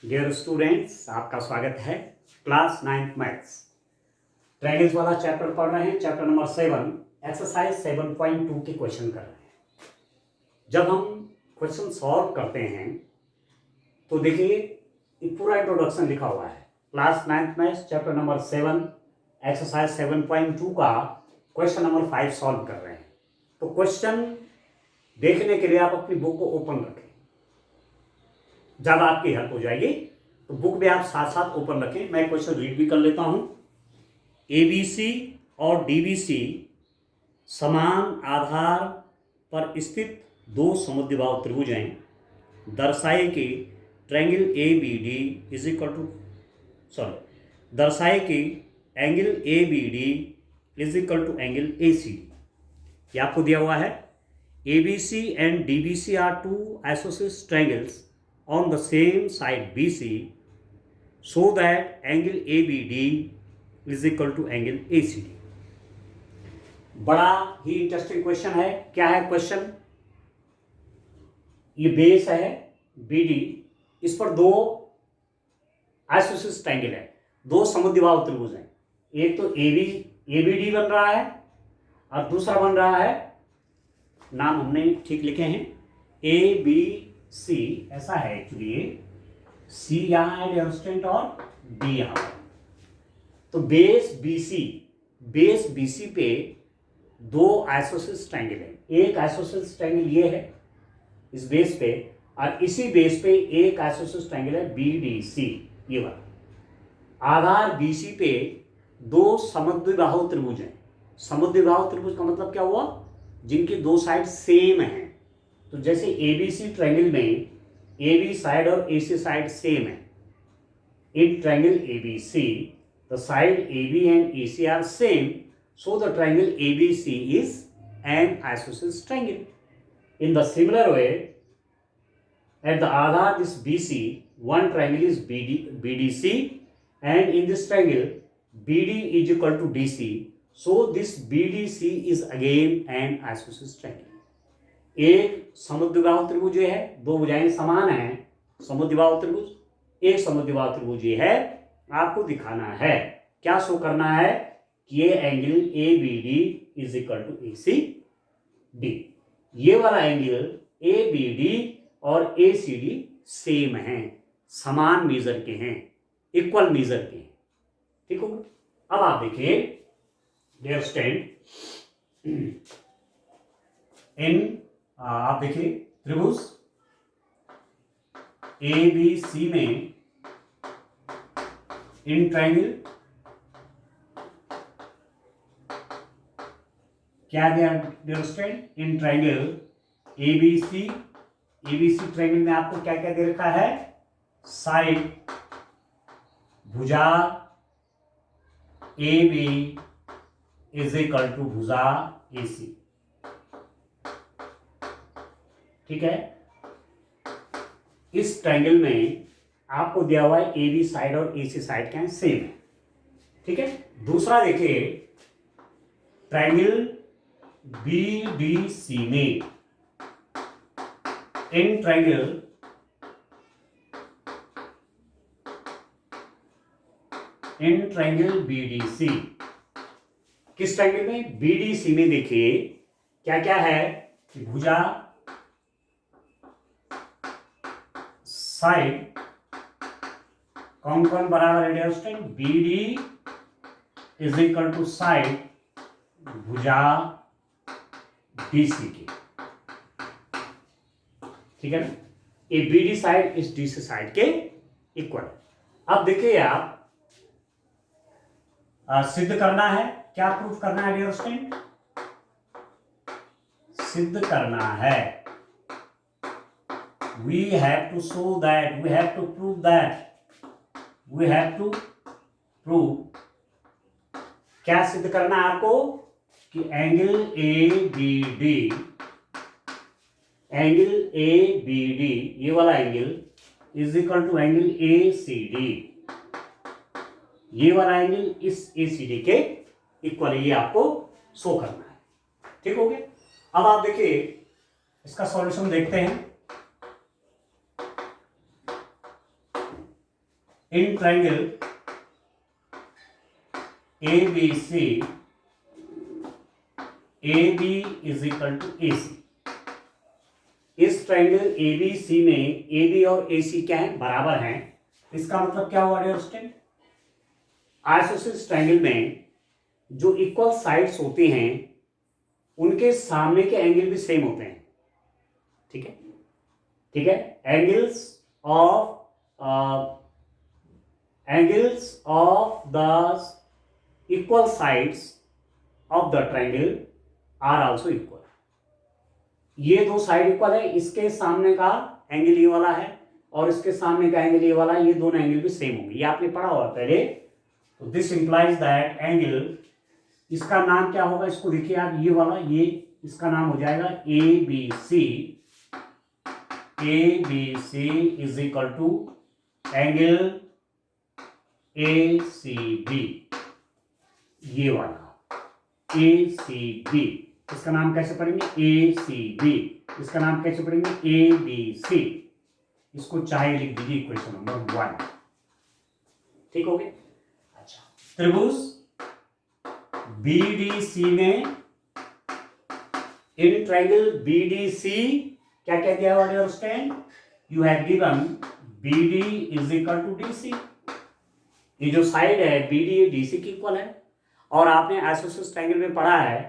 Dear students, आपका स्वागत है क्लास 9th मैथ्स ट्रायंगल्स वाला चैप्टर पढ़ रहे हैं। चैप्टर नंबर 7 एक्सरसाइज 7.2 के क्वेश्चन कर रहे हैं। जब हम क्वेश्चन सॉल्व करते हैं तो देखिए एक पूरा इंट्रोडक्शन लिखा हुआ है। Class 9th maths chapter number 7 exercise 7.2 का क्वेश्चन नंबर 5 सॉल्व कर रहे हैं। तो क्वेश्चन देखने के लिए आप अपनी बुक को ओपन रखें, ज़्यादा आपकी हेल्प हो जाएगी। तो बुक में आप साथ साथ ओपन रखें। मैं क्वेश्चन रीड भी कर लेता हूं। ABC और DBC समान आधार पर स्थित दो समद्विबाहु त्रिभुज हैं। दर्शाए कि triangle ABD is equal to दर्शाए कि angle ABD is equal to angle ACD। ये आपको दिया हुआ है। ABC and DBC are two isosceles triangles on the same side BC so that angle ABD is equal to angle ACD। बड़ा ही interesting question है। क्या है क्वेश्चन? ये बेस है BD, इस पर दो आइसोसेलेस ट्रायंगल है, दो समद्विबाहु त्रिभुज हैं। एक तो ABD बन रहा है और दूसरा बन रहा है, नाम हमने ठीक लिखे हैं, ABC ऐसा है एक्चुअली, C यहाँ है डिस्टेंट और D यहाँ है। तो बेस BC पे दो आइसोसेलेस ट्रायंगल है। एक आइसोसेलेस ट्रायंगल ये है इस बेस पे, और इसी बेस पे एक आइसोसेलेस ट्रायंगल है BDC, ये वाला। आधार BC पे दो समद्विबाहु त्रिभुज हैं। समद्विबाहु त्रिभुज का मतलब क्या हुआ? जिनकी दो साइड सेम हैं। तो जैसे ABC ट्रायंगल में AB साइड और AC साइड सेम है। इन triangle ABC the side AB and AC are same, so the triangle ABC is an isosceles triangle. In the similar way, at the Aadhar this BC, one triangle is BDC, and in this triangle BD is equal to DC, so this BDC is again an isosceles triangle. एक समद्विबाहु त्रिभुज है, दो भुजाएं समान हैं, समद्विबाहु त्रिभुज। एक समद्विबाहु त्रिभुज है, आपको दिखाना है, क्या शो करना है कि ये angle ABD is equal to ACD। ये वाला एंगल ABD और ACD सेम हैं, समान मेजर के हैं, इक्वल मेजर के हैं। ठीक हो? अब आप देखिए डियर स्टूडेंट, आप देखिए त्रिभुज ABC में इन ट्रायंगल क्या दिया dear student? In triangle ABC triangle में आपको क्या क्या दे रखा है? साइड भुजा AB इज इक्वल टू भुजा AC। ठीक है? इस ट्रायंगल में आपको दिया हुआ है AB साइड और AC साइड क्या है? सेम है। ठीक है? दूसरा देखिए ट्रायंगल BDC में इन ट्रायंगल BDC, किस ट्रायंगल में? BDC में देखिए क्या क्या है? भुजा साइड कौन कौन बराबर है dear student? BD is equal to side भुजा DC के। ठीक है ना? ये BD साइड इस DC साइड के इक्वल। अब देखिए आप सिद्ध करना है, क्या प्रूफ करना है डियर स्टूडेंट? सिद्ध करना है। We have to show that, we have to prove that, we have to prove, क्या सिद्ध करना है आपको? कि एंगल ABD ये वाला angle is equal to angle ACD, ये वाला एंगल इस ACD के इक्वल है, ये आपको शो करना है। ठीक हो गया? अब आप देखिए इसका सॉल्यूशन देखते हैं। In triangle ABC AB is equal to AC। इस ट्रायंगल ABC में AB और AC क्या है, बराबर हैं। इसका मतलब क्या हुआ डियर स्टूडेंट, आइसोसेलेस ट्रायंगल में जो इक्वल साइड्स होते हैं उनके सामने के एंगल भी सेम होते हैं। ठीक है, ठीक है। Angles of the equal sides of the triangle are also equal. ये दो साइड इक्वल है, इसके सामने का एंगल ये वाला है और इसके सामने का एंगल ये वाला है, ये दोनों एंगल भी सेम होंगे। ये आपने पढ़ा हुआ पहले। तो दिस इंप्लाइज दैट एंगल, इसका नाम क्या होगा, इसको देखिए आप, ये वाला, ये इसका नाम हो जाएगा ABC। ABC is equal to angle ACB। ये वाला ACB, इसका नाम कैसे पढ़ेंगे, ACB। इसका नाम कैसे पढ़ेंगे, ABC। इसको चाहे लिख दीजिए इक्वेशन नंबर 1। ठीक हो गया। अच्छा, त्रिभुज BDC में, इन ट्रायंगल BDC क्या क्या दिया हुआ dear student, you have given BD is equal to DC। ये जो साइड है BD DC की इक्वल है। और आपने आइसोसेलेस ट्रायंगल में पढ़ा है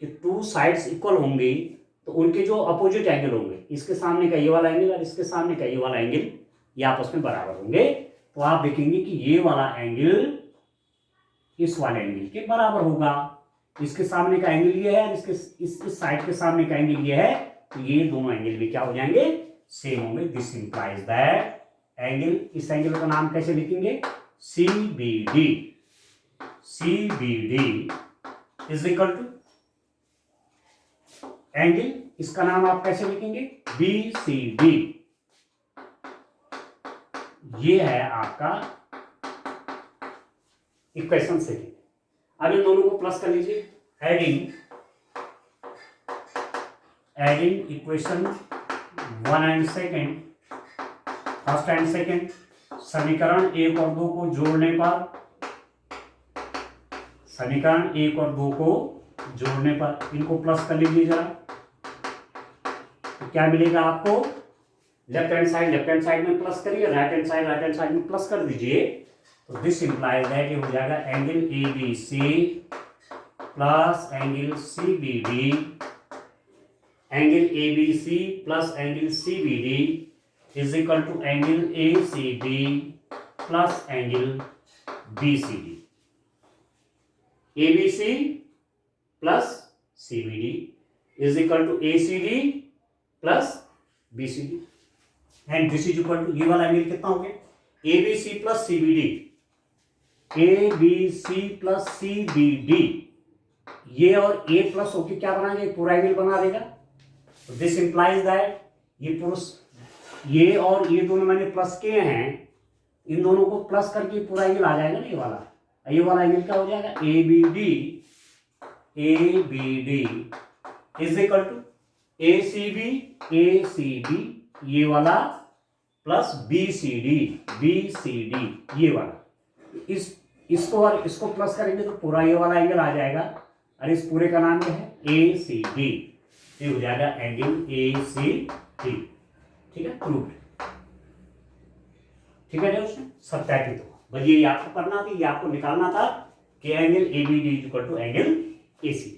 कि टू साइड्स इक्वल होंगी तो उनके जो अपोजिट एंगल होंगे, इसके सामने का ये वाला एंगल और इसके सामने का ये वाला एंगल, ये आपस में बराबर होंगे। तो आप देखेंगे कि ये वाला एंगल इस वाले एंगल के बराबर होगा। इसके सामने का एंगल ये है, इसके इस साइड के सामने का एंगल ये है, तो ये दोनों एंगल भी क्या हो जाएंगे, सेम होंगे। दिस इंप्लाइज दैट एंगल, इस एंगल का नाम कैसे लिखेंगे, CBD। CBD is equal to angle, इसका नाम आप कैसे लिखेंगे, BCD। ये है आपका इक्वेशन सेकेंड। अब इन दोनों को प्लस कर लीजिए, adding equation 1 and second, first and second. समीकरण 1 और 2 को जोड़ने पर, समीकरण 1 और 2 को जोड़ने पर इनको प्लस कर लीजिए जरा, तो क्या मिलेगा आपको, लेफ्ट हैंड साइड में प्लस करिए, राइट हैंड साइड में प्लस कर दीजिए। तो दिस इंप्लाइज दैट ये हो जाएगा angle ABC plus angle CBD, angle ABC plus angle CBD is equal to angle ACB plus angle BCD। ABC plus CBD is equal to ACD plus BCD, and this is equal to, ये वाला angle कितना हो गया, ABC plus CBD, ABC plus CBD, ये और A plus होके क्या बना देगा, पूरा एंगल बना देगा। तो दिस इंप्लाइज दैट ये और ये दोनों मैंने प्लस किए हैं, इन दोनों को प्लस करके पूरा एंगल आ जाएगा ना, ये वाला एंगल क्या हो जाएगा, ABD is equal to ACB ये वाला प्लस BCD ये वाला। इसको और इसको प्लस करेंगे तो पूरा ये वाला एंगल आ जाएगा, और इस पूरे का नाम क्या है, ACD। ये हो जाएगा एंगल ACD। ठीक है, प्रूव्ड। ठीक है दोस्तों, सत्यापित हो। बस ये आपको करना था, ये आपको निकालना था कि angle ABD equal to angle AC।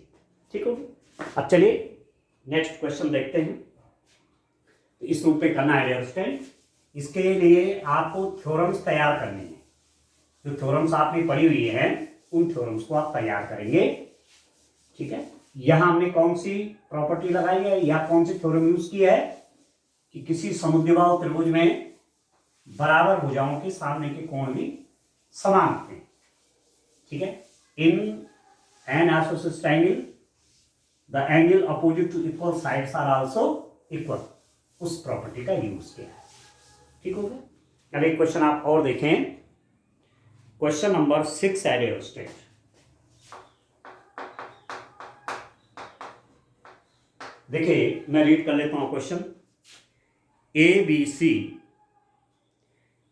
ठीक हो गया। अब चलिए नेक्स्ट क्वेश्चन देखते हैं। तो इस रूप में करना है डियर स्टूडेंट। इसके लिए आपको थ्योरम्स तैयार करने हैं। जो थ्योरम्स आपने पढ़ी हुई है उन थ्योरम्स को आप तैयार करेंगे। ठीक है, यहां हमने कौन सी प्रॉपर्टी लगाई है या कौन सी थ्योरम यूज की है कि किसी समुद्रबाहु त्रिभुज में बराबर भुजाओं के सामने के कोण भी समान होते हैं। ठीक है, in an isosceles triangle the angle opposite to equal sides are also equal, उस प्रॉपर्टी का यूज किया है। ठीक हो गया। अब एक क्वेश्चन आप और देखें, क्वेश्चन नंबर 6 है स्टेट। देखिए मैं रीड कर लेता हूं क्वेश्चन। ABC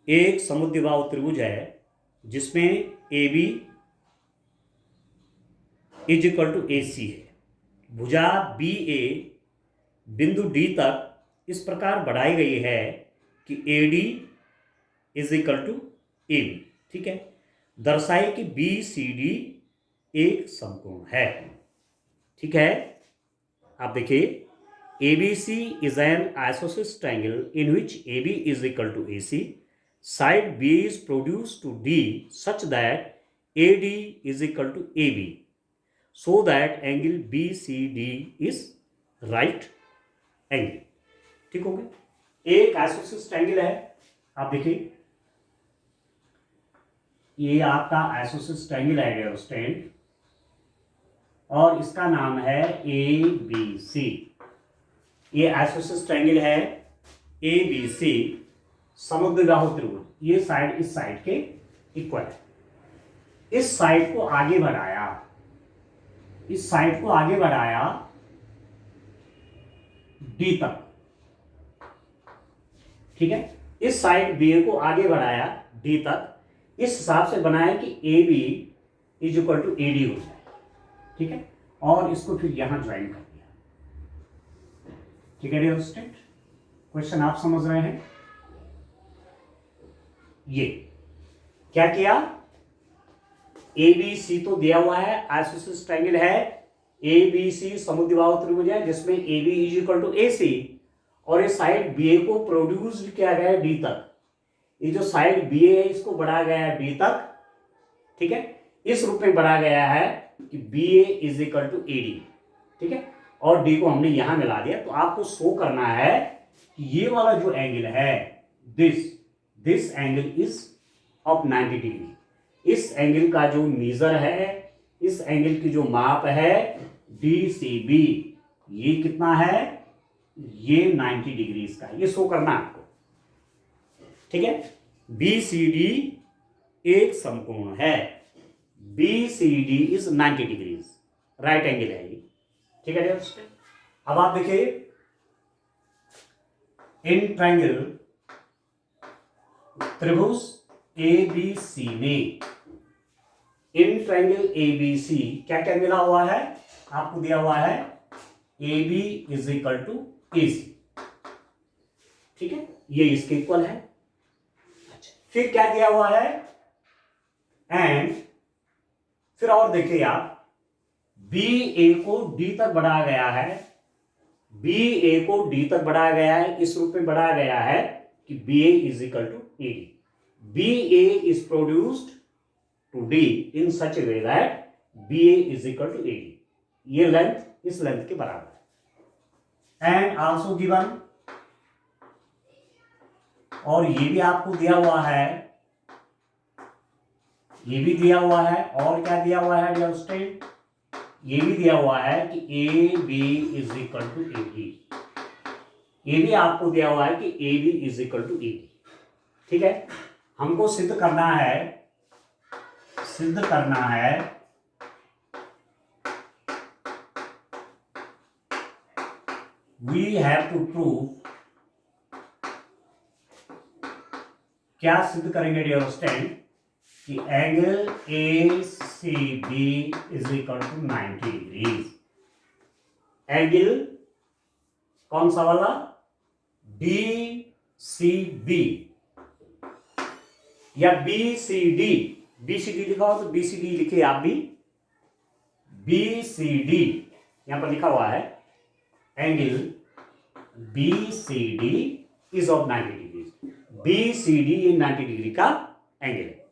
एक समुद्विबाहु त्रिभुज है जिसमें A B is equal to A C है। भुजा बी ए बिंदु डी तक इस प्रकार बढ़ाई गई है कि A D is equal to A B. ठीक है, दर्शाए कि बी सी डी एक समकोण है। ठीक है, आप देखिए, A B C is an isosceles triangle in which A B is equal to A C. Side B is produce to D such that A D is equal to A B, so that angle BCD is right angle। ठीक हो गया, एक isosceles triangle है। आप देखिए, ये आपका isosceles triangle है डेरोस्टेन, और इसका नाम है ABC। ये आइसोसेलेस ट्रायंगल है ABC, समुद्विबाहु त्रिभुज। ये साइड इस साइड के इक्वल है। इस साइड को आगे बढ़ाया, इस साइड को आगे बढ़ाया डी तक। ठीक है, इस साइड बी को आगे बढ़ाया डी तक, इस हिसाब से बनाया कि A B is equal to A D हो जाए। ठीक है, और इसको फिर यहां ज्वाइन कर दिया। ठीक है डियर स्टूडेंट, क्वेश्चन आप समझ रहे हैं। ये क्या किया, ए बी सी तो दिया हुआ है, आइसोसेलेस ट्रायंगल है, ए बी सी समुद्विबाहु त्रिभुज है जिसमें A B is equal to A C, और ये साइड बी ए को प्रोड्यूस किया गया है डी तक। ये जो साइड बी ए है इसको बढ़ाया गया है डी तक। ठीक है, इस रूप में बढ़ाया गया है कि B A is equal to A D. ठीक है, और डी को हमने यहां मिला दिया। तो आपको शो करना है कि ये वाला जो एंगल है, this angle is of 90 degree. इस एंगल का जो मेजर है, इस एंगल की जो माप है DCB, ये कितना है, ये 90 डिग्री इसका, ये शो करना आपको। ठीक है, BCD एक समकोण है, BCD is 90 degrees, right angle है ये। ठीक है, अब आप देखिए, इन ट्रायंगल त्रिभुज ABC में, इन ट्रायंगल ABC क्या क्या मिला हुआ है, आपको दिया हुआ है AB is equal to AC। ठीक है, ये इसके इक्वल है। अच्छा, फिर क्या दिया हुआ है, एंड फिर और देखिए आप, BA को D तक बढ़ाया गया है, BA को D तक बढ़ाया गया है, इस रूप में बढ़ाया गया है कि BA is equal to AD। BA is produced to D in such a way that BA is equal to AD। ये लेंथ इस लेंथ के बराबर है। एंड आल्सो गिवन, और ये भी आपको दिया हुआ है, ये भी दिया हुआ है, और क्या दिया हुआ है डियर स्टूडेंट, ये भी दिया हुआ है कि AB is equal to AD। ये भी आपको दिया हुआ है कि AB is equal to AD। ठीक है, हमको सिद्ध करना है वी हैव टू प्रूव, क्या सिद्ध करेंगे डियर स्टूडेंट, कि angle ACB is equal to 90 degrees. Angle कौन सा वाला, DCB या BCD, BCD लिखा हो तो BCD लिखिए आप भी, BCD यहां पर लिखा हुआ है, angle BCD is of 90 degree. BCD ये 90 डिग्री का एंगल है।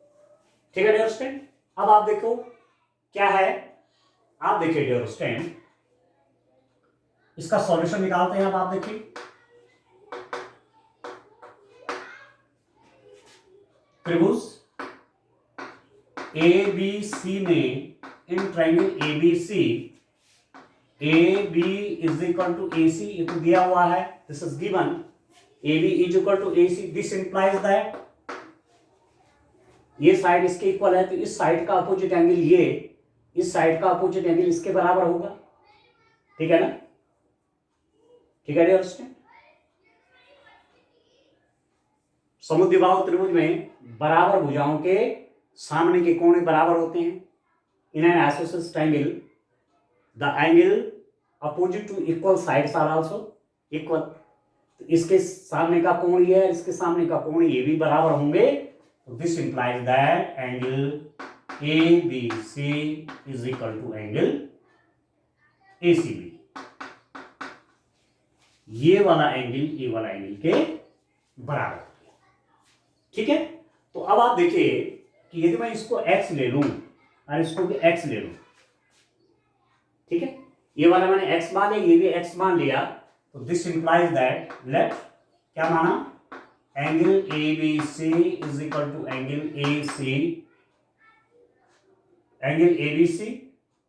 ठीक है डियर स्टूडेंट, अब आप देखो क्या है, आप देखिए डियर स्टूडेंट, इसका सॉल्यूशन निकालते हैं। अब आप देखिए, त्रिभुज ABC में, in triangle ABC, AB is equal to AC, ये तो दिया हुआ है, this is given, AB is equal to AC। This implies that ये साइड इसके इक्वल है, तो इस साइड का अपोजिट एंगल ये, इस साइड का अपोजिट एंगल इसके बराबर होगा। ठीक है ना, ठीक है डियर स्टूडेंट, समुद्विबाहु त्रिभुज में बराबर भुजाओं के सामने के कोण बराबर होते हैं। In an isosceles triangle the angle opposite to equal sides are also equal. तो इसके सामने का कोण ये है, इसके सामने का कोण ये भी बराबर होंगे। तो this implies that angle ABC is equal to angle ACB। ये वाला एंगल के बराबर हो गया। ठीक है, तो अब आप देखिए कि यदि मैं इसको x ले लूं और इसको भी x ले लूं, ठीक है, ये वाला मैंने x मान लिया, ये भी x मान लिया, तो दिस इंप्लाइज दैट लेट क्या माना, angle ABC is equal to angle AC, angle ABC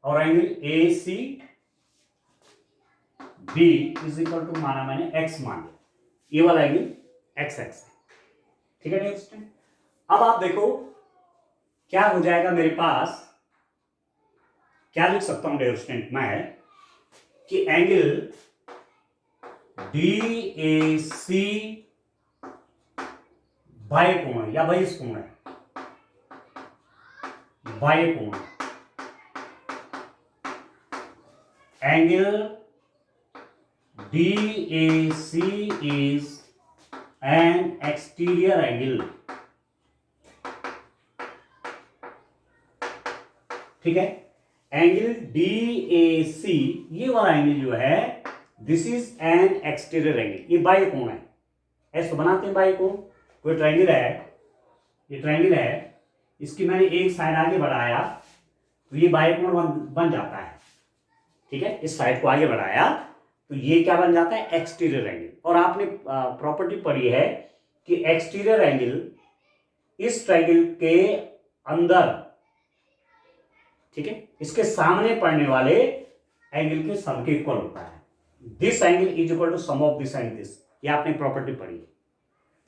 और angle ACB is equal to माना मैंने x मान लिया, ये वाला एंगल XX है। ठीक है डियर स्टूडेंट, अब आप देखो क्या हो जाएगा मेरे पास, क्या लिख सकता हूं डियर स्टूडेंट मैं कि एंगल DAC बाह्य कोण या बहिष्कोण है, बाह्य कोण, angle DAC is an exterior angle। ठीक है, एंगल DAC ये वाला एंगल जो है this is an exterior angle, ये बाह्य कोण है। ऐसे तो बनाते हैं बाह्य कोण, कोई ट्रायंगल है, ये ट्रायंगल है, इसकी मैंने एक साइड आगे बढ़ाया तो ये बाह्य कोण बन जाता है। ठीक है, इस साइड को आगे बढ़ाया तो ये क्या बन जाता है, एक्सटीरियर एंगल। और आपने प्रॉपर्टी पढ़ी है कि एक्सटीरियर एंगल इस ट्रायंगल के अंदर, ठीक है, इसके सामने पड़ने वाले एंगल के सम के इक्वल होता है। This angle is equal to sum of this and this, ये आपने प्रॉपर्टी पढ़ी।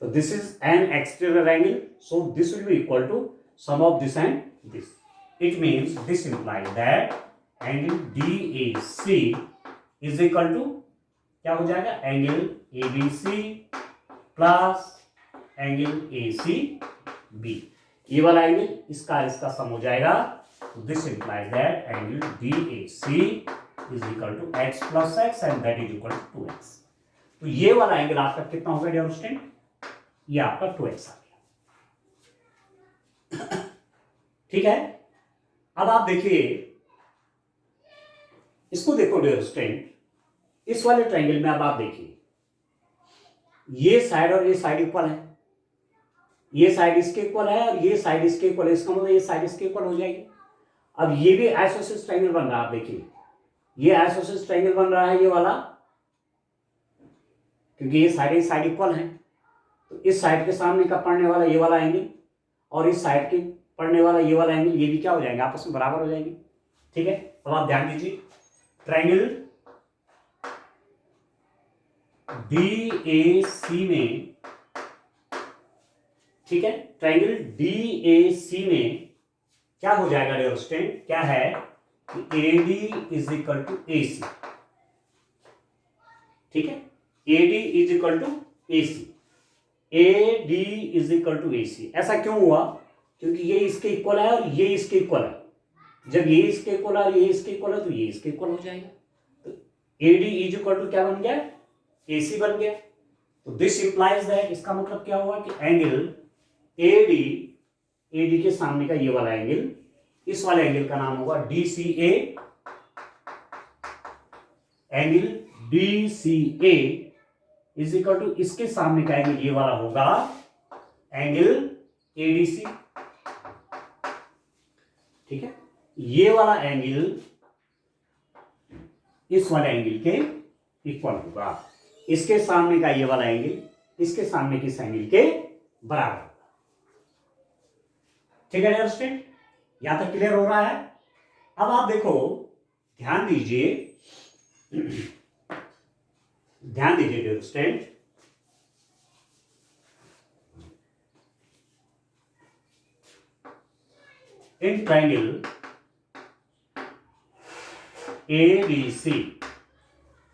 तो this is an exterior angle, so this will be equal to sum of this and this. It means this implies that angle DAC is equal to क्या हो जाएगा, angle ABC plus angle ACB, ये वाला angle इसका sum हो जाएगा। तो this implies that angle DAC is equal to x plus x and that is equal to 2x। तो ये वाला एंगल आपका कितना होगा डियर स्टूडेंट, ये आपका 2x आ गया। ठीक है, अब आप देखिए इसको, देखो डियर स्टूडेंट, इस वाले ट्रायंगल में अब आप देखिए ये साइड और ये साइड इक्वल है, ये साइड इसके इक्वल है और ये साइड इसके इक्वल है, इसका मतलब ये साइड इसके इक्वल हो जाएगी। अब ये भी आइसोसेलेस ट्रायंगल बन रहा है, आप देखिए ये आइसोसेलेस ट्रायंगल बन रहा है ये वाला, क्योंकि ये साइड इक्वल है। तो इस साइड के सामने का पड़ने वाला ये वाला एंगल और इस साइड के पड़ने वाला ये वाला एंगल, ये भी क्या हो जाएंगे, आपस में बराबर हो जाएंगे। ठीक है, अब आप ध्यान दीजिए, ट्रायंगल DAC में, ठीक है, ट्रायंगल DAC में क्या हो जाएगा डियर स्टूडेंट, क्या है कि AD is equal to AC। ठीक है, AD is equal to AC, AD is equal to AC। ऐसा क्यों हुआ, क्योंकि ये इसके इक्वल है और ये इसके इक्वल है। जब ये इसके इक्वल है और ये इसके इक्वल है तो ये इसके इक्वल हो जाएगा। तो AD इज इक्वल टू क्या बन गया, AC बन गया। तो दिस इंप्लाइज दैट, इसका मतलब क्या हुआ कि एंगल AD के सामने का ये वाला एंगल, इस वाले एंगल का नाम होगा DCA, angle DCA is equal to इसके सामने का एंगल ये वाला होगा एंगल ADC। ठीक है, ये वाला एंगल इस वाले एंगल के इक्वल होगा, इसके सामने का ये वाला एंगल इसके सामने के इस एंगल के बराबर होगा। ठीक है डियर स्टूडेंट, यहां तक क्लियर हो रहा है। अब आप देखो, ध्यान दीजिए, ध्यान दीजिए dear student, in triangle ABC,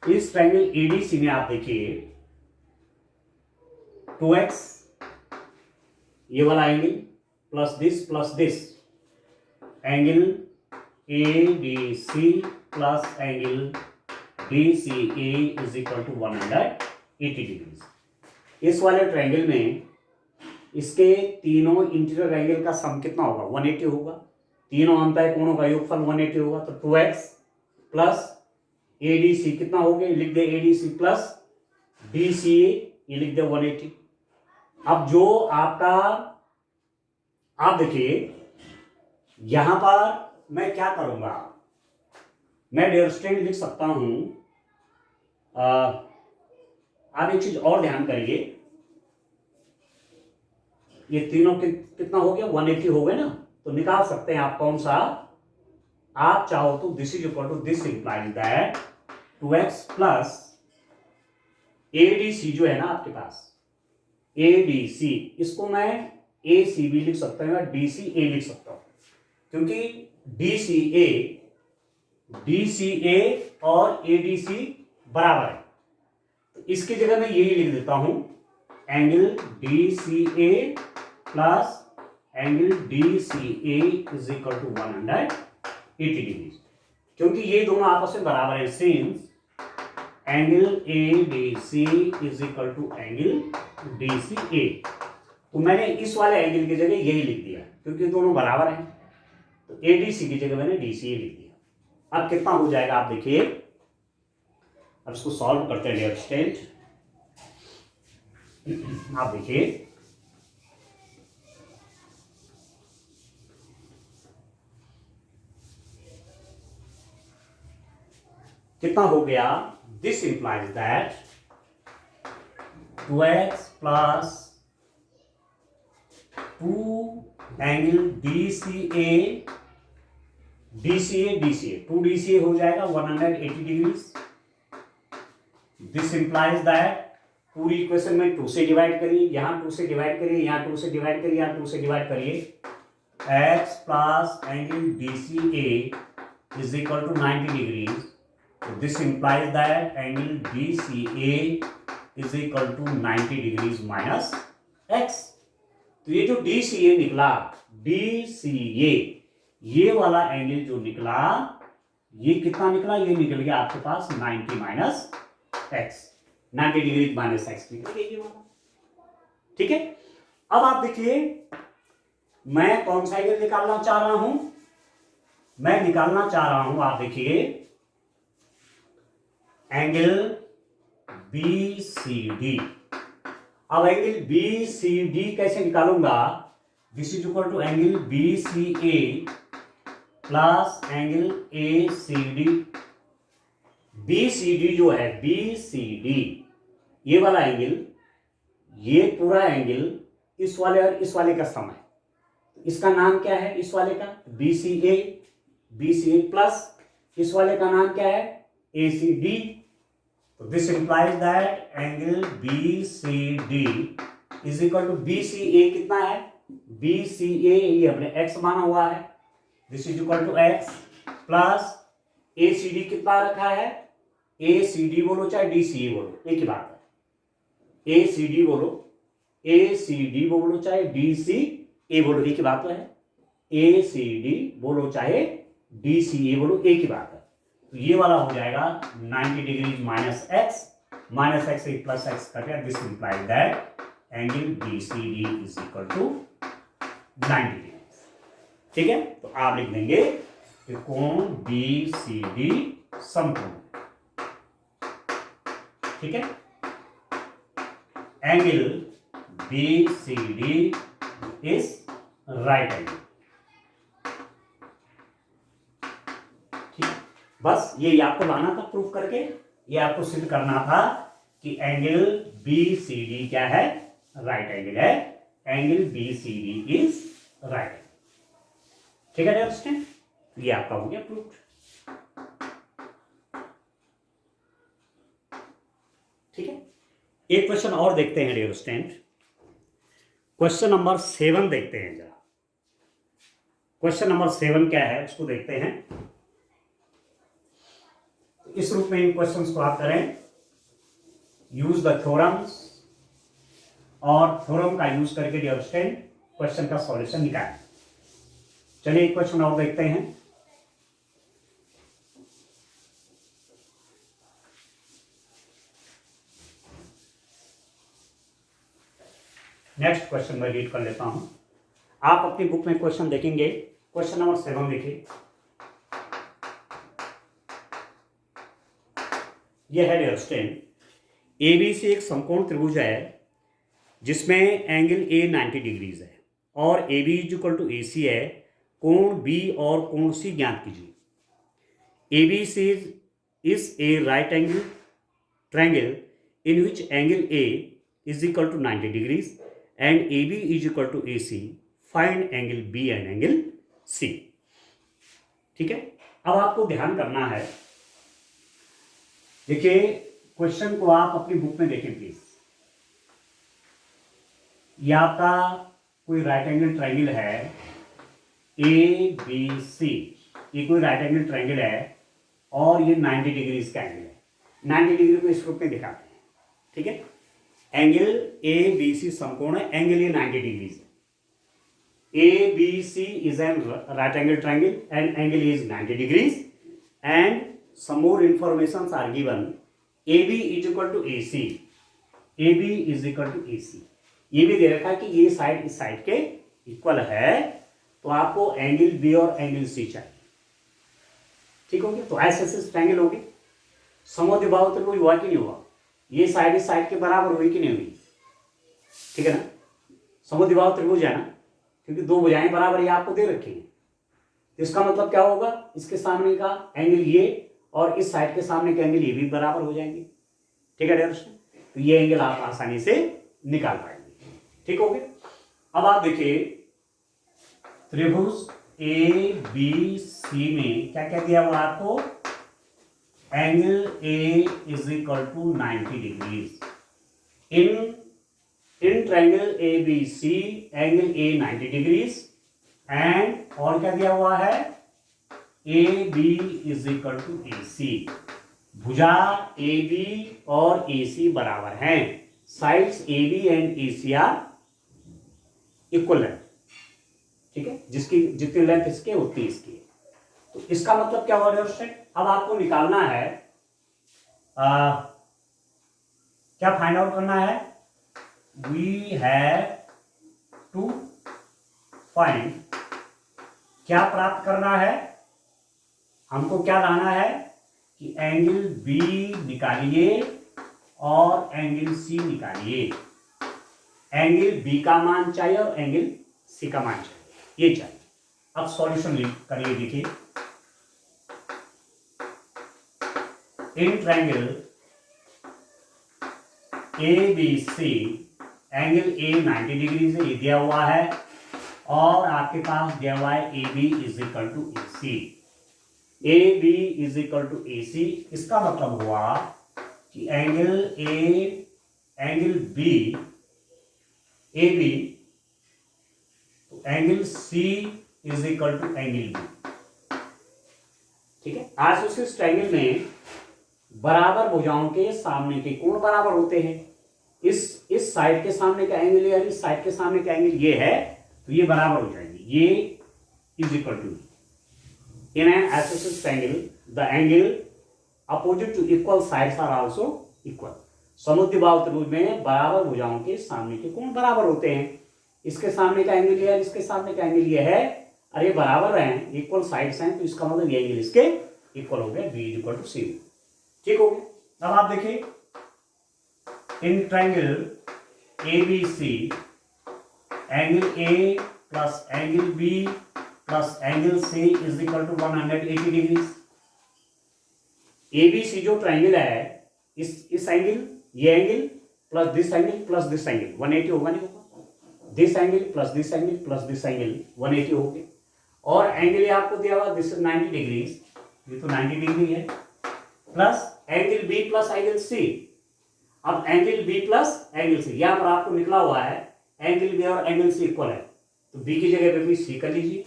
इस ट्रायंगल ADC में आप देखिए 2x ये वाला angle plus this angle ABC plus angle DCA is equal to 180 degree. इस वाले ट्रायंगल में इसके तीनों इंटीरियर एंगल का सम कितना होगा? 180 होगा। तीनों अंतः कोणों का योगफल 180 होगा, तो 2x प्लस ADC कितना हो गया? लिख दे ADC प्लस DCA, ये लिख दे 180। अब जो आपका, आप देखिए यहां पर मैं क्या करूंगा, मैं डियर स्टूडेंट लिख सकता हूं, आप एक चीज और ध्यान करिए, ये तीनों कितना हो गया? 180 हो गए ना, तो निकाल सकते हैं आप कौन सा, आप चाहो तो this is equal to this implies that 2x plus ADC जो है ना आपके पास, ADC, इसको मैं ACB लिख सकता हूं या DCA लिख सकता हूं, क्योंकि DCA और ADC बराबर है, तो इसकी जगह मैं यही लिख देता हूं, angle DCA plus angle DCA is equal to 180 degree, क्योंकि ये दोनों आपस में बराबर है। Since angle ADC is equal to angle DCA, तो मैंने इस वाले एंगल की जगह यही लिख दिया, क्योंकि दोनों बराबर हैं, तो ADC की जगह मैंने DCA लिख दिया। अब कितना हो जाएगा आप देखिए, अब इसको सॉल्व करते हैं डियर स्टूडेंट। आप देखिए कितना हो गया, this implies that 2x plus 2 angle DCA 2 DCA हो जाएगा 180 डिग्रीज। दिस इंप्लाइज दैट, पूरी इक्वेशन में 2 से डिवाइड करिए, यहां 2 से डिवाइड करिए, यहां 2 से डिवाइड करिए, यहां 2 से डिवाइड करिए, x plus angle DCA is equal to 90 degrees. This implies that angle DCA is equal to 90 degrees minus x। तो ये जो DCA निकला, DCA ये वाला एंगल जो निकला, ये कितना निकला? ये निकल गया आपके पास 90 minus x, 90 degree minus x निकल गया ये वाला। ठीक है, अब आप देखिए मैं कौन सा एंगल निकालना चाह रहा हूं, मैं निकालना चाह रहा हूं, आप देखिए एंगल BCD। अब एंगल BCD कैसे निकालूंगा? This is equal to angle BCA plus angle ACD। BCD जो है, BCD ये वाला एंगल, ये पूरा एंगल इस वाले और इस वाले का सम है, इसका नाम क्या है? इस वाले का BCA प्लस इस वाले का नाम क्या है? ACD। तो this implies that angle BCD is equal to BCA कितना है? BCA ये हमने x माना हुआ है, this is equal to x plus ACD कितना रखा है? ACD बोलो चाहे DCA बोलो एक ही बात है, ACD बोलो चाहे DCA बोलो एक ही बात तो है, ACD बोलो चाहे DCA बोलो एक ही बात है। तो ये वाला हो जाएगा 90 degree minus x plus x cut गया। This implies that angle BCD is equal to 90 degree. ठीक है, तो आप लिख देंगे कि कोण BCD समकोण। ठीक है, angle BCD is right angle. ठीक, बस ये आपको लाना था प्रूफ करके, ये आपको सिद्ध करना था कि एंगल BCD क्या है? राइट एंगल है। Angle BCD is right angle. ठीक है डियर स्टूडेंट, ये आपका हो गया प्रूफ। ठीक है, एक क्वेश्चन और देखते हैं डियर स्टूडेंट, क्वेश्चन नंबर 7 देखते हैं जरा। क्वेश्चन नंबर 7 क्या है उसको देखते हैं। इस रूप में इन क्वेश्चंस को आप करें, यूज द थ्योरम्स, और थ्योरम का यूज करके डियर स्टूडेंट क्वेश्चन का सॉल्यूशन निकालें। चलिए एक क्वेश्चन और देखते हैं। नेक्स्ट क्वेश्चन मैं रीड कर लेता हूं। आप अपनी बुक में क्वेश्चन देखेंगे। क्वेश्चन नंबर 7 देखिए। यह है डियर स्टूडेंट, एबीसी एक समकोण त्रिभुज है जिसमें एंगल ए 90 डिग्रीज है और A B equal to A C है। कोण बी और कोण सी ज्ञात कीजिए। A B C is a right angle triangle in which angle A is equal to 90 degrees and A B is equal to A C. Find angle B and angle C. ठीक है, अब आपको ध्यान करना है। देखिए क्वेश्चन को आप अपनी बुक में देखें प्लीज। यह आपका कोई राइट एंगल ट्रायंगल है ए बी सी। ये कोई राइट एंगल ट्रायंगल है और ये 90 डिग्रीज का एंगल है। 90 डिग्री को इस रूप में दिखाते हैं। ठीक है, एंगल ए बी सी समकोण है, एंगल ये 90 डिग्रीज है। A B C is an right angle triangle and angle is 90 degrees and some more informations are given. AB is equal to AC. AB is equal to AC. ये भी दे रखा है कि ये साइड इस side के equal है, तो आपको एंगल बी और एंगल सी चाहिए। ठीक हो गया, तो ऐसे ट्रायंगल हो गए। समद्विबाहु त्रिभुज हुआ कि नहीं हुआ? ये साइड इस साइड के बराबर हुई कि नहीं हुई? ठीक है ना, समद्विबाहु त्रिभुज है ना, क्योंकि दो भुजाएं बराबर ये आपको दे रखी है। तो इसका मतलब क्या होगा, इसके सामने का एंगल ये और इस साइड के सामने के एंगल ये भी बराबर हो जाएंगे। ठीक है डियर स्टूडेंट, तो ये एंगल आप आसानी से निकाल पाएंगे। ठीक हो गया। अब आप देखिए त्रिभुज ए बी सी में क्या क्या दिया हुआ आपको? Angle A is equal to 90 degrees. In triangle A B C angle A 90 degrees and और क्या दिया हुआ है? A B is equal to A C. भुजा ए बी और ए सी बराबर हैं। Sides A B and A C are equal है। ठीक है, जिसकी जितनी लेंथ इसके उतनी इसकी। तो इसका मतलब क्या हो रहा है? अब आपको निकालना है, क्या फाइंड आउट करना है? वी हैव टू फाइंड, क्या प्राप्त करना है? हमको क्या लाना है कि एंगल बी निकालिए और एंगल सी निकालिए। एंगल बी का मान चाहिए और एंगल सी का मान चाहिए, ये चाहिए। अब सॉल्यूशन करिए। देखिए in triangle A B C angle A 90 degree से ये दिया हुआ है और आपके पास दिया हुआ है A B is equal to A C. A B is equal to A C, इसका मतलब हुआ कि एंगल बी ए बी, तो angle C is equal to angle B. ठीक है, आइसोसेलेस ट्रायंगल में बराबर भुजाओं के सामने के कोण बराबर होते हैं। इस साइड के सामने का एंगल या इस साइड के सामने का एंगल ये है, तो ये बराबर हो जाएंगे। ये is equal to, in an isosceles triangle the angle opposite to equal sides are also equal. समद्विबाहु त्रिभुज में बराबर भुजाओं के सामने के कोण बराबर होते हैं। इसके सामने का एंगल ये है, इसके सामने का एंगल ये है, अरे बराबर हैं, इक्वल साइड्स हैं, तो इसका मतलब ये एंगल इसके इक्वल हो गया। B equal to C. ठीक हो गया। अब आप देखिए in triangle A B C angle A plus angle B plus angle C is equal to 180 degrees. ABC जो ट्रायंगल है, इस एंगल, ये एंगल प्लस दिस एंगल 180 होगा नहीं होगा? This angle plus this angle 180 हो गया। और एंगल ये आपको दिया हुआ दिस इज 90 डिग्रीज, ये तो 90 डिग्री है, plus angle B plus angle C. अब angle B plus angle C, यहां पर आपको निकला हुआ है एंगल बी और एंगल सी इक्वल है, तो बी की जगह पे भी सी कर लीजिए।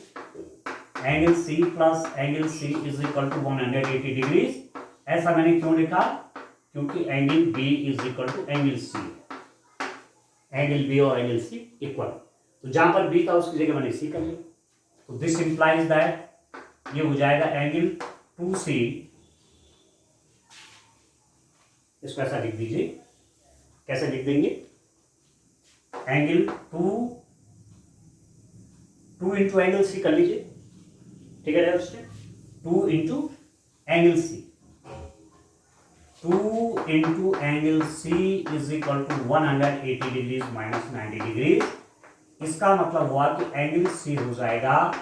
Angle C plus angle C is equal to 180 degrees. ऐसा मैंने क्यों लिखा? क्योंकि angle B is equal to angle C, angle B और एंगल सी इक्वल। तो जहां पर बी था उसकी जगह मैंने सी कर लिया। तो दिस इंप्लाइज दैट ये हो जाएगा एंगल 2C, इसको ऐसा लिख दीजिए। कैसे लिख देंगे? एंगल 2 इंटू एंगल सी कर लीजिए, ठीक है उससे 2 into angle C, 2 into angle C is equal to 180 degrees minus 90 degrees. इसका मतलब हुआ कि एंगल सी हो जाएगा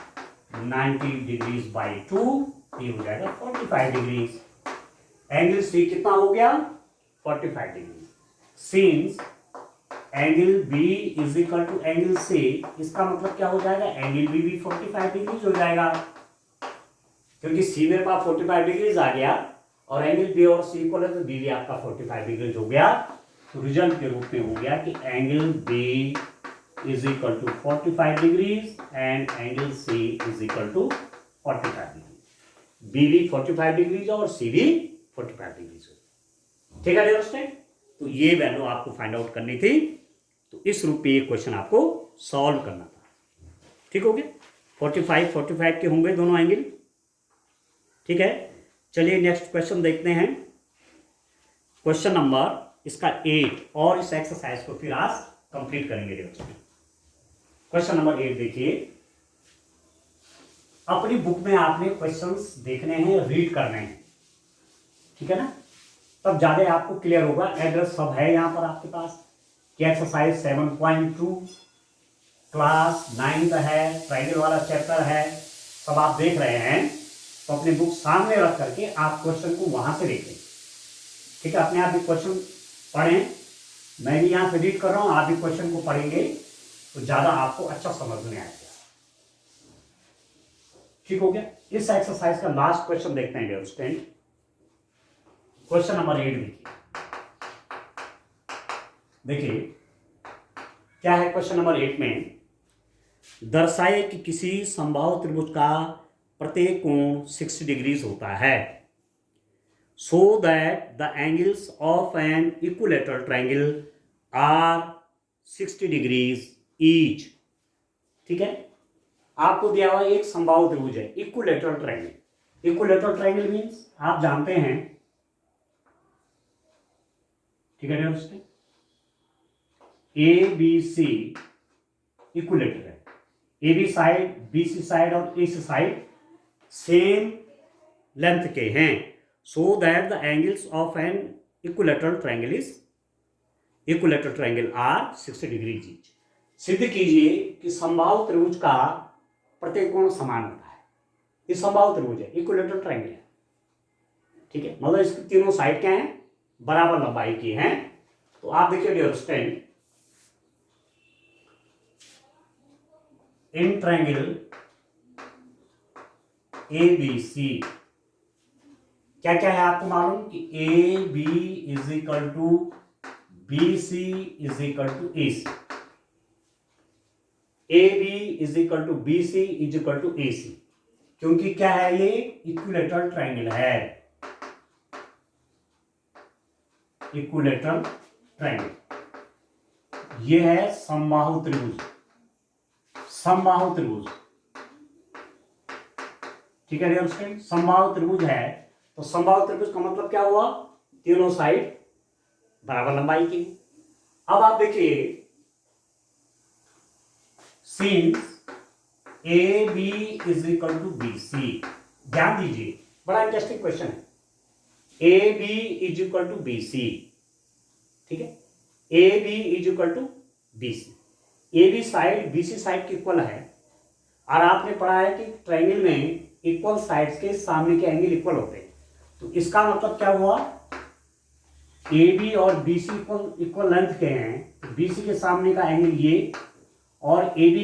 90 डिग्रीज बाई 2, ये हो जाएगा 45 डिग्रीज। एंगल सी कितना हो गया? 45 degree. Since angle B is equal to angle C, इसका मतलब क्या हो जाएगा? एंगल बी भी 45 डिग्रीज हो जाएगा, क्योंकि सी मेरे पास 45 डिग्रीज आ गया और एंगल बी और सी इक्वल है, तो बी भी आपका 45 डिग्रीज हो गया। तो रिजल्ट के रूप में हो गया कि angle B is equal to 45 degrees and angle C is equal to 45 degree. B भी 45 डिग्रीज और सी भी 45 डिग्रीज हो। ठीक है दोस्तों, तो ये वैल्यू आपको फाइंड आउट करनी थी, तो इस रूप में ये क्वेश्चन आपको सॉल्व करना था। ठीक हो गया? 45 के होंगे दोनों एंगल। ठीक है, चलिए नेक्स्ट क्वेश्चन देखते हैं। क्वेश्चन नंबर इसका 8, और इस एक्सरसाइज को फिर आज कंप्लीट करेंगे दोस्तों। क्वेश्चन नंबर 8 देखिए। अपनी बुक में आपने क्वेश्चंस देखने हैं, रीड करने हैं, ठीक है ना, तब ज्यादा आपको क्लियर होगा। एड्रेस सब है यहां पर आपके पास कि एक्सरसाइज 7.2 क्लास 9 का है, ट्रायंगल वाला चैप्टर है, सब आप देख रहे हैं। तो अपनी बुक सामने रख करके आप क्वेश्चन को वहां से देखें, ठीक है। अपने आप भी क्वेश्चन पढ़ें, मैं भी यहां से रीड कर रहा हूं, आप भी क्वेश्चन को पढ़ेंगे तो ज्यादा आपको अच्छा समझ में आएगा। ठीक हो गया? इस एक्सरसाइज का लास्ट क्वेश्चन देखते हैं स्टूडेंट। क्वेश्चन नंबर 8 देखिए क्या है। क्वेश्चन नंबर 8 में दर्शाए कि किसी समबाहु त्रिभुज का प्रत्येक कोण 60 डिग्रीज होता है, so that the angles of an equilateral triangle are 60 degrees each. ठीक है, आपको दिया हुआ एक समबाहु त्रिभुज है, equilateral triangle. Equilateral triangle means आप जानते हैं, ठीक है दोस्तों, ए बी सी इक्विलैटरल है। A B side, B C side और A C side same length के हैं, so that the angles of an equilateral triangle are 60 degrees each. सिद्ध कीजिए कि समबाहु त्रिभुज का प्रत्येक कोण समान होता है। ये समबाहु त्रिभुज है, इक्विलैटरल ट्रायंगल है, ठीक है, मतलब इसकी तीनों साइड क्या हैं? बराबर लंबाई की हैं। तो आप देखिए dear student, in triangle A B C क्या क्या है आपको मालूम कि A B is equal to B C is equal to A C. A B is equal to B C is equal to A C, क्योंकि क्या है? ये इक्विलैटरल ट्रायंगल है, इक्विलैटरल ट्रायंगल। ये है समबाहु त्रिभुज, समबाहु त्रिभुज, ठीक है डियर फ्रेंड, समबाहु त्रिभुज है। तो समबाहु त्रिभुज का मतलब क्या हुआ? तीनों साइड बराबर लंबाई की। अब आप देखिए, since A B is equal to B C, ध्यान दीजिए, बड़ा इंटरेस्टिंग क्वेश्चन है। A B is equal to B C, ठीक है, A B is equal to B C. A B side B C side की इक्वल है, और आपने पढ़ा है कि ट्रायंगल में इक्वल साइड्स के सामने के एंगल इक्वल होते हैं। तो इसका मतलब क्या हुआ? ए बी और बी सी इक्वल लेंथ के हैं, बी सी के सामने का एंगल ये और ए बी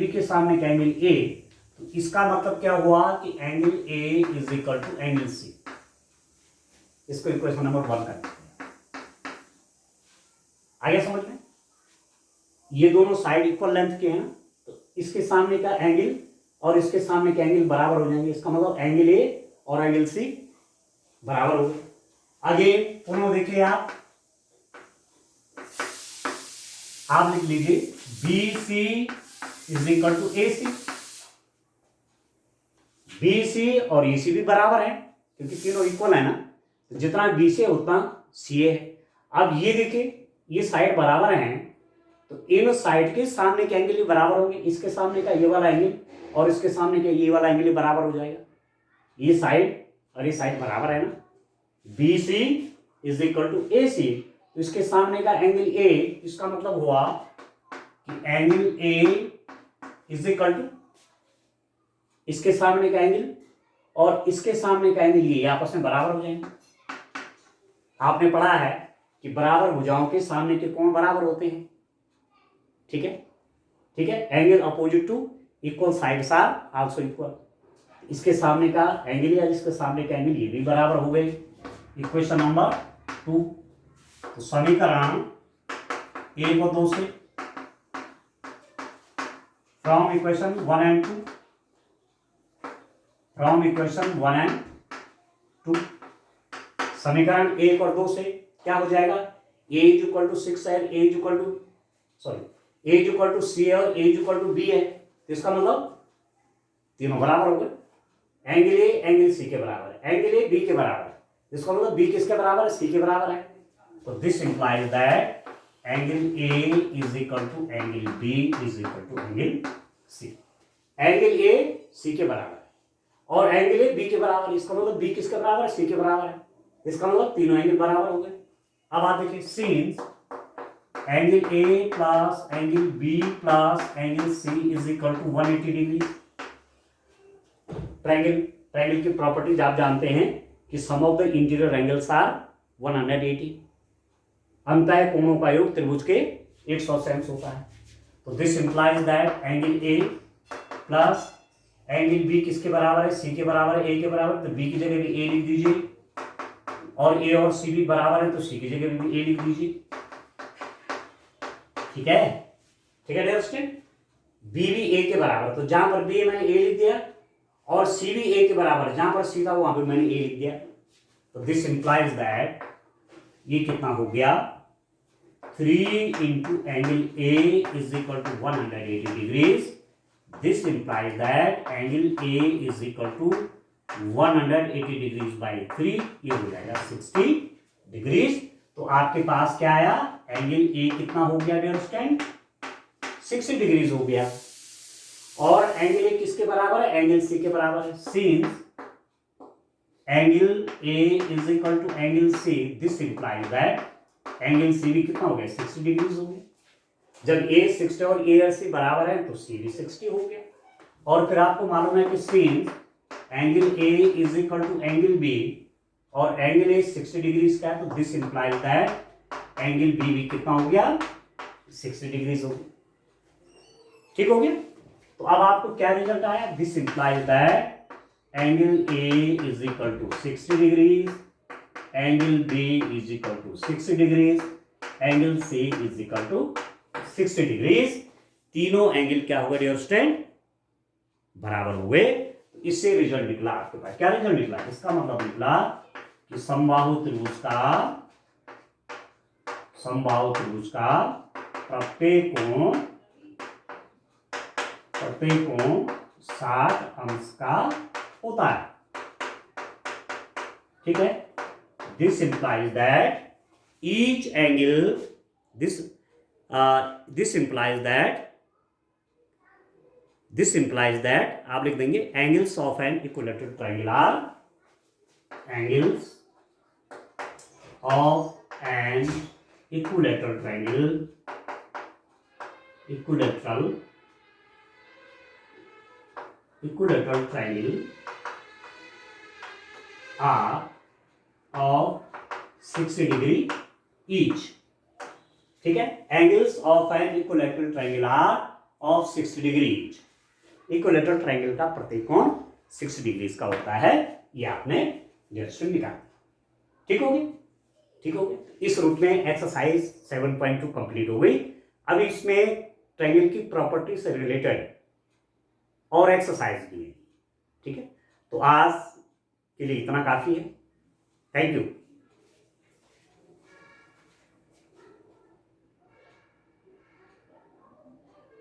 के सामने का एंगल ए। तो इसका मतलब क्या हुआ कि angle A is equal to angle C. इसको इक्वेशन नंबर 1 कर देते हैं। आगे समझ में? ये दोनों साइड इक्वल लेंथ के हैं, तो इसके सामने का एंगल और इसके सामने के एंगल बराबर हो जाएंगे। इसका मतलब एंगल ए और एंगल सी बराबर हो गए। आगे पुनः देखिए आप, आप लिख लीजिए B C is equal to A C. B C और ई सी भी बराबर है क्योंकि तीनों इक्वल है ना, तो जितना बी सी है उतना सी ए है। अब ये देखिए ये साइड बराबर हैं तो इन साइड के सामने के एंगल भी बराबर होंगे। इसके सामने का ये वाला एंगल और इसके सामने का ये वाला एंगल भी बराबर हो जाएगा। ये साइड और ये साइड बराबर है ना, B C is equal to A C, तो इसके सामने का एंगल ए, इसका मतलब हुआ कि angle A is equal to इसके सामने का एंगल और इसके सामने का एंगल ये आपस में बराबर हो जाएंगे। आपने पढ़ा है कि बराबर भुजाओं के सामने के कोण बराबर होते हैं। ठीक है, ठीक है। Angle opposite to equal sides are also equal. इसके सामने का एंगल या इसके सामने का एंगल ये भी बराबर हो गए। Equation number 2। तो समीकरण 1 और 2 से from equation 1 and 2, from equation 1 and 2, समीकरण 1 और 2 से क्या हो जाएगा, a इज इक्वल टू 6 है, a is equal to sorry a is equal to c है और a is equal to b है, तो इसका मतलब तीनों बराबर हो गए। एंगल ए एंगल सी के बराबर है, एंगल ए बी के बराबर है, इसका मतलब बी किसके बराबर है, सी के बराबर है। तो this implies that angle A is equal to angle B is equal to angle C. Angle A C के बराबर है और एंगल ए बी के बराबर है, इसका मतलब बी किसके बराबर है, सी के बराबर है, इसका मतलब तीनों एंगल बराबर हो गए। अब आप देखिए since angle A plus angle B plus angle C is equal to 180 degree. Triangle की प्रॉपर्टीज आप जानते हैं कि sum of the interior angles are 180। अंतः कोणों का योग त्रिभुज के 180 अंश होता है। तो this implies that angle A plus angle B किसके बराबर है, सी के बराबर है, ए के बराबर, तो बी की जगह भी ए लिख दीजिए और ए और सी भी बराबर है तो सी की जगह भी ए लिख दीजिए। ठीक है, ठीक है डियर स्टूडेंट। बी भी ए के बराबर, तो जहां पर बी मैंने ए लिख दिया और सी भी ए के बराबर, जहां पर सी था वहां पे मैंने ए लिख दिया। तो दिस इंप्लाइज दैट ये कितना हो गया, 3 into angle A is equal to 180 degrees. This implies that angle A is equal to 180 degrees by 3, ये हो जाएगा 60 डिग्रीज। तो आपके पास क्या आया, एंगल ए कितना हो गया डियर स्टूडेंट, 60 डिग्रीज हो गया। और एंगल ए किसके बराबर है, एंगल सी के बराबर है। Since angle A is equal to angle C, this implies that angle C भी कितना हो गया, 60 डिग्रीज हो गया। जब ए 60 और ए और सी बराबर है तो सी भी 60 हो गया। और फिर आपको मालूम है कि since angle A is equal to angle B और एंगल ए 60 डिग्रीज का है, तो this implies that angle B भी कितना हो गया, 60 डिग्रीज हो गया। ठीक हो गया। तो अब आपको क्या रिजल्ट आया, this implies that angle A is equal to 60 degrees, angle B is equal to 60 degrees, angle C is equal to 60 degrees. तीनों एंगल क्या हो गए डियर स्टूडेंट, बराबर हुए। तो इससे रिजल्ट निकला आपके पास, क्या रिजल्ट निकला, इसका मतलब निकला कि समबाहु त्रिभुज का प्रत्येक कोण 60 अंश का होता है। ठीक है, this implies that each angle this implies that आप लिख देंगे angles of an equilateral triangle are angles of an equilateral triangle are of 60 degree each। ठीक है, angles of an equilateral triangle are of 60 degree each। Equilateral triangle का प्रत्येक कोण 60 degree का होता है, ये आपने डिरेक्शन निकाला। ठीक हो गया, ठीक हो गया। इस रूप में एक्सरसाइज 7.2 कंप्लीट हो गई। अब इसमें ट्रायंगल की प्रॉपर्टी से रिलेटेड और एक्सरसाइज भी है। ठीक है, तो आज के लिए इतना काफी है। Thank you.